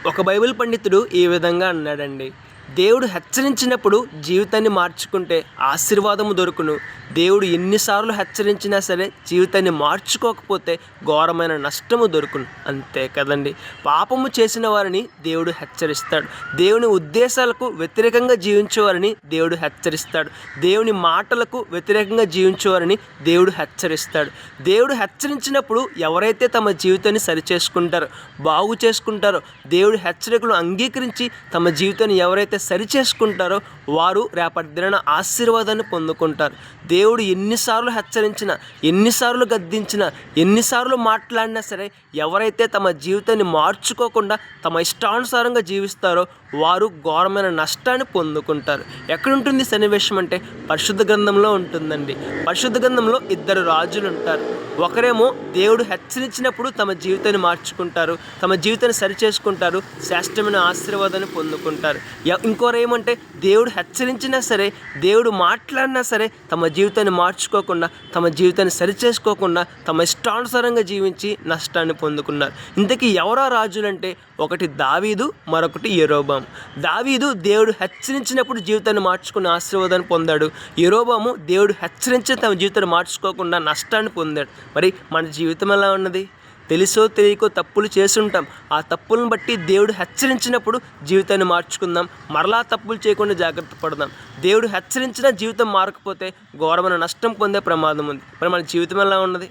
ఒక బైబిల్ పండితుడు ఈ విధంగా అన్నాడండి. దేవుడు హెచ్చరించినప్పుడు జీవితాన్ని మార్చుకుంటే ఆశీర్వాదము దొరుకును. దేవుడు ఎన్నిసార్లు హెచ్చరించినా సరే జీవితాన్ని మార్చుకోకపోతే ఘోరమైన నష్టము దొరుకును. అంతే కదండి. పాపము చేసిన వారిని దేవుడు హెచ్చరిస్తాడు. దేవుని ఉద్దేశాలకు వ్యతిరేకంగా జీవించేవారిని దేవుడు హెచ్చరిస్తాడు. దేవుని మాటలకు వ్యతిరేకంగా జీవించేవారిని దేవుడు హెచ్చరిస్తాడు. దేవుడు హెచ్చరించినప్పుడు ఎవరైతే తమ జీవితాన్ని సరిచేసుకుంటారో, బాగు చేసుకుంటారో, దేవుడి హెచ్చరికలు అంగీకరించి తమ జీవితాన్ని ఎవరైతే సరిచేసుకుంటారో వారు రేపటి దినాన ఆశీర్వాదాన్ని పొందుకుంటారు. దేవుడు ఎన్నిసార్లు హెచ్చరించినా, ఎన్నిసార్లు గద్దించినా, ఎన్నిసార్లు మాట్లాడినా సరే ఎవరైతే తమ జీవితాన్ని మార్చుకోకుండా తమ ఇష్టానుసారంగా జీవిస్తారో వారు ఘోరమైన నష్టాన్ని పొందుకుంటారు. ఎక్కడుంటుంది సన్నివేశం అంటే పరిశుద్ధ గ్రంథంలో ఉంటుందండి. పరిశుద్ధ గ్రంథంలో ఇద్దరు రాజులు ఉంటారు. ఒకరేమో దేవుడు హెచ్చరించినప్పుడు తమ జీవితాన్ని మార్చుకుంటారు, తమ జీవితాన్ని సరిచేసుకుంటారు, శ్రేష్టమైన ఆశీర్వాదాన్ని పొందుకుంటారు. ఇంకోరేమంటే దేవుడు హెచ్చరించినా సరే, దేవుడు మాట్లాడినా సరే తమ జీవితాన్ని మార్చుకోకుండా, తమ జీవితాన్ని సరిచేసుకోకుండా తమ ఇష్టానుసారంగా జీవించి నష్టాన్ని పొందుకున్నారు. ఇంతకీ ఎవరో రాజులంటే ఒకటి దావీదు, మరొకటి యెరోబాము. దావీదు దేవుడు హెచ్చరించినప్పుడు జీవితాన్ని మార్చుకుని ఆశీర్వాదాన్ని పొందాడు. యెరోబాము దేవుడు హెచ్చరించి తమ జీవితాన్ని మార్చుకోకుండా నష్టాన్ని పొందాడు. మరి మన జీవితం ఎలా ఉన్నది? తెలుసో తెలియకో తప్పులు చేసుంటాం. ఆ తప్పులను బట్టి దేవుడు హెచ్చరించినప్పుడు జీవితాన్ని మార్చుకుందాం, మరలా తప్పులు చేయకుండా జాగ్రత్త పడదాం. దేవుడు హెచ్చరించిన జీవితం మారకపోతే ఘోరమైన నష్టం పొందే ప్రమాదం ఉంది. మరి మన జీవితం ఎలా ఉన్నది?